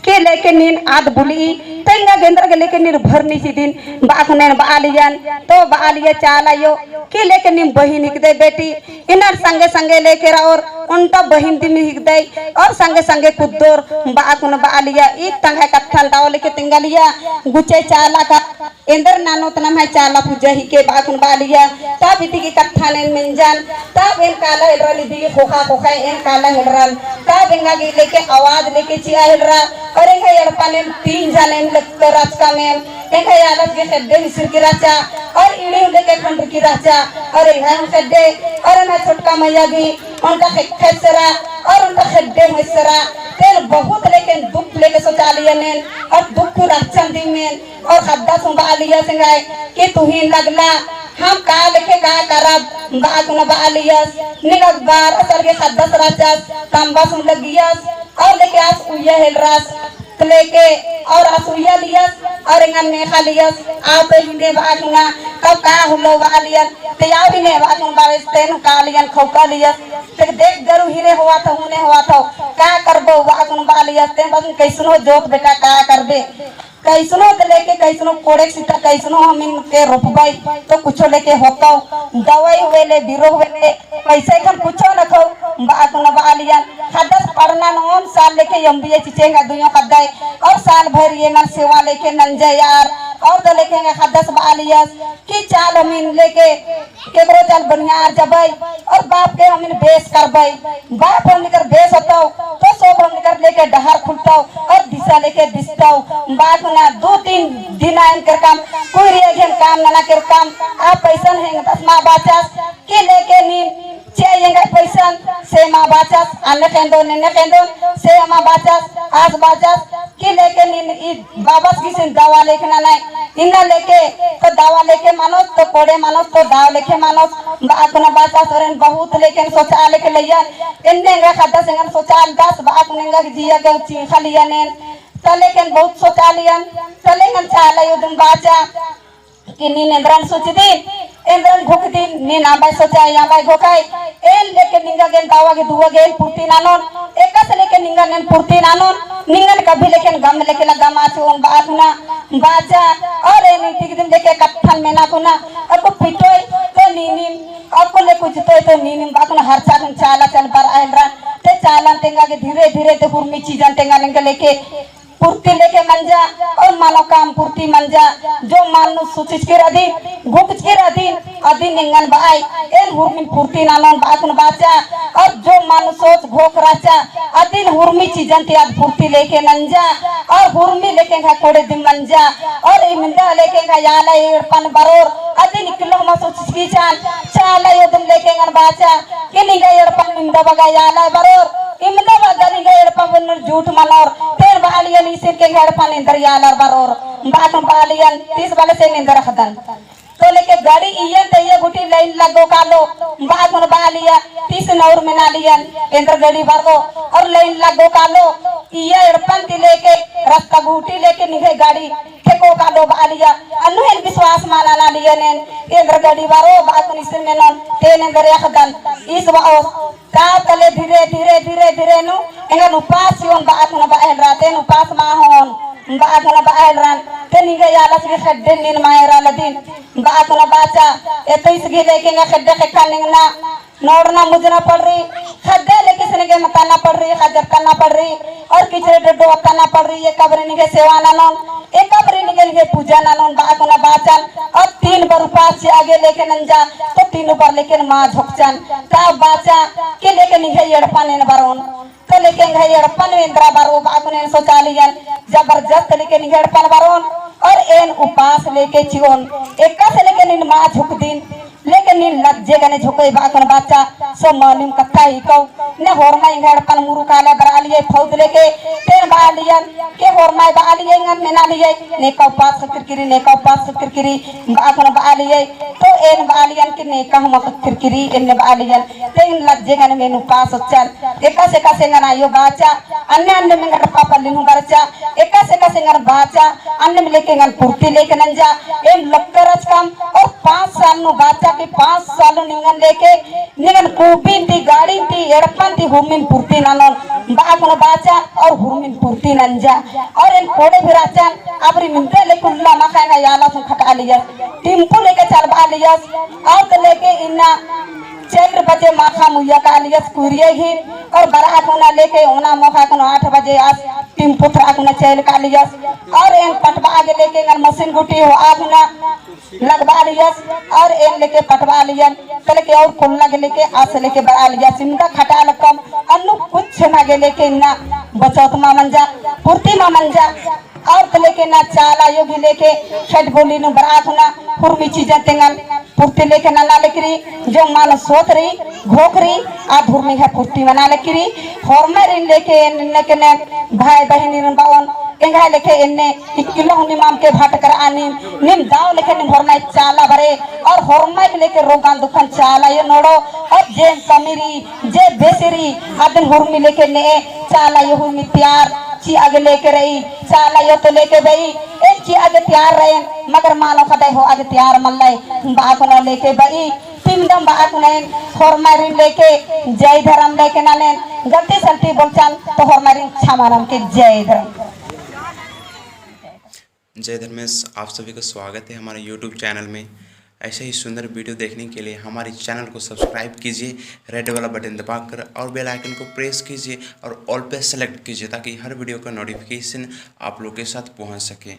के लेके नीन आद बुली तेंगा गेंद्र के लेके नीर भरनी सी दिन बाकुने बालियन तो बालिया चालायो के लेके नीम बहिन हिकदे बेटी इनर संगे संगे लेके और उनका बहिन दिन हिकदे और संगे संगे कुद्दोर बाकुन बालिया एक तंगा कत्थल दाव लेके तेंगालिया गुचे चाला का इंदर नानो तनम है चाला पूजा ही के बाकुन बालिया तब इति की कत्थाने मिंजान तब इन काला हिलरल दी खोखा खोखा इन काला हिलरल तब इंगा की लेके आवाज लेके चिया हिलरा और इंगा यड़पाने 3 जाने लगता रास्ता में इंगा यालत के खड्डे हिसर की राचा और इड़ी लेके खंड की राचा और इंगा हम खड्डे और ना छोटका मैया भी उनका खैसरा और उनका खड्डे मैसरा तेल बहुत लेकिन दुख लेके सोचालिया ने और दुख राचन दी में और खड्डा संभालिया संगाए कि तू ही लगला हम का लेके का करब बाकुन बालियस निगत बार असल के खड्डा राचस तंबा सुन लगियस और लेके आस उया हेलरास लेके और असुया लियस और इंगन में खा लियस आप हिंदे बाकुना कब का हुलो बालियन ते याव भी ने बाकुन बारिश तेन कालियन खौका लियस ते देख जरू हिरे हुआ था हुने हुआ था का करबो बाकुन बालियस ते बस कैसनो जोत बेटा का करबे कैसनो ते लेके कैसनो कोड़े सीता कैसनो हम इनके रोपबाई तो कुछो लेके होता दवाई वेले बिरो वेले पैसे कम कुछो न खो बाकुन बालियन खदस पढ़ना नोम साल लेके एमबीए चिचेगा दुनिया कदाई और साल भर ये मन सेवा लेके नंजे यार और तो लेके खदस बालियस की चाल हम लेके केकरो चाल बढ़िया जबई और बाप के हम बेस करबई बाप हम लेकर बेस होता तो सब हम लेकर लेके डहर खुलता और दिशा लेके दिसता बाप ना 2-3 दिन आइन कर काम कोई रेगेन काम ना कर काम आप पैसा है दस माँ बाचास के लेके नी चाहिए पैसा से माँ बाचास अन्य केंदो से माँ बाचास आज बाचास के लेके नी बाबा की दवा लेके ना इन्ना लेके तो दवा लेके मानो तो कोड़े मानो तो दाव लेके मानो बाकुना बाचास और बहुत लेके सोचा लेके लिया इन्ने गा खड्डा से सोचा 10 बाकुनेगा जिया के चीखा लिया ने तलेकन बहुत सोचा लिया तलेकन चाला युद्धम बाचा कि नी इंद्रन सोचदी इंद्रन घुकदी नी ना बाय सोचा या बाय घोकाय एल लेके निंगा गेन दावा के दुआ गेल पूर्ति नानोन एकस लेके निंगा नेन पूर्ति नानोन निंगन कभी लेकिन गम लेके लगा माचोन बाकुना बाजा और ए नीति दिन लेके कत्थन में ना कुना और को पिटोय तो नीनी और को ले कुछ तो नीनी बाकुना हर चाकन चाला चल पर आइलरा ते चालन तेंगा के धीरे धीरे ते हुरमी चीजन तेंगा लेके पूर्ति लेके मंजा और मानो काम पूर्ति मंजा जो मानो सुचिच के रदी गुप्त के रदी अदी निंगन बाई एन हुरमी पूर्ति नानोन बाकुन बाचा और जो मानो सोच भोक राचा अदी हुरमी चीजन ते आज पूर्ति लेके नंजा और हुरमी लेके घा कोड़े दिन मंजा और इमिंदा लेके घा याला एड़पन बरोर अदी निकलो मा सुचिच की चाला योदम लेके घन बाचा के निगा एड़पन निंदा बगा याला बरोर इमदा बगरी गा एड़पन झूठ मनोर तेर बालियन इसे के एड़पन इंदर याला बरोर बाकुन बालियन 30 वाले से निंदर खदन तो लेके गाड़ी इयन ते ये गुटी लाइन लगो कालो बाकुन बालिया 30 नौर में ना लियन इंदर गाड़ी बरगो और लाइन लगो कालो ये एड़पन ती लेके रास्ता गुटी लेके निगे गाड़ी ठेको कालो बालिया अनु हेन विश्वास माना ना लियन इंदर गाड़ी बारो बाकुन इसे में नन तेन इंदर यखदन इस बाओ का तले धीरे धीरे धीरे धीरे नु एंगन उपास योन बाकुन बाहल राते उपास मा होन बाकुन बाहल रन ते निगे यालस के खड्डे निन मायरा लदिन बाकुन बाचा एतो इसगे लेके खड्डे खक्का निंगना नोड़ना मुझना पड़ रही खड्डे लेके सने मताना पड़ रही खजर करना पड़ रही और किचरे डड्डो करना पड़ रही है कब्र निगे सेवा नानोन एक कब्र निगे पूजा नानोन बाकुन बाचन और 3 बार उपास से आगे लेके नंजा तो 3 बार लेके मां झोकचन का बाचा के लेके निगे एड़पन ने बरोन तो लेके घई एड़पन इंद्रा बारो बाकुन सोचा लियन जबरदस्त लेके निगे एड़पन बरोन और एन उपास लेके चियोन एक से लेके निन मां झुक दिन लेकिन नी लज्जे गने झुके बाकुन बाचा सो मालूम कथा ही कौ ने होरमाई घड़पन मुरु काले बरालिए फौज लेके तेन बालियन के होरमाई बालिए ngन मेना लिए ने का पास किरकिरी ने का पास किरकिरी बाकुन बालिए तो एन बालियन के ने का हम किरकिरी इन बालियन तेन लज्जे गने मेनु पास चल एका से का से ngana यो बाचा अन्य अन्य में घड़पा पल्लिन हु बरचा एका से का से ngन बाचा अन्य में लेके ngन पूर्ति लेके नंजा एन लक्करज काम और 5 साल नु बाचा के 5 साल निंगन लेके निंगन कूपिन ती गाड़ी ती एड़पन ती हुमिन पूर्ति नानोन बाकुन बाचा और हुरमिन पुरती नंजा और इन कोड़े भी राचन अबरी मिंते ले कुल्ला मखाएगा याला से खटा लिया टिम्पू लेके चलवा लिया और तो लेके इन्ना 4 बजे माखा मुया का लिया कुरिये ही और बारात उना लेके उना मोखा को 8 बजे आज टिम्पू थरा को चल का लिया और इन पटवा आगे लेके अगर मशीन गुटी हो आग ना लगवा लिया और इन लेके पटवा लिया तले के और कुल्ला के लेके आस लेके बड़ा लिया सिमका खटा लकम अन्नु कुछ ना के लेके ना बचौत मामंजा पुरती मामंजा और तले के ना चाला योगी लेके छठ बोली नु बरात ना पुरमी चीजें तेंगल पुरती लेके ना लेकरी जो मान सोत रही घोकरी आ धुरमी है पुरती बना लेकरी होरमेरिन लेके ने के ने भाई बहनी न बावन एंगा लेके इन्ने 1 किलो निमाम के भाट कर आनी निम दाव लेके निम होरना चाला भरे और होरमा लेके रोगान दुकान चाला ये नोड़ो और जे समीरी जे बेसरी आदन होरमी लेके ने चाला ये हुमी तैयार ची आगे लेके रही चाला यो तो लेके भाई एक ची आगे तैयार रहे मगर मानो खदे हो आगे तैयार मल्लाई बाको न लेके भाई पिंडम बाको ने होरमारिन लेके जय धर्म लेके ना ले गलती सलती बोलचाल तो होरमारिन छमानम के जय धर्म। जय धर्मेश, आप सभी का स्वागत है हमारे YouTube चैनल में। ऐसे ही सुंदर वीडियो देखने के लिए हमारे चैनल को सब्सक्राइब कीजिए, रेड वाला बटन दबाकर और बेल आइकन को प्रेस कीजिए और ऑल पे सेलेक्ट कीजिए ताकि हर वीडियो का नोटिफिकेशन आप लोग के साथ पहुंच सके।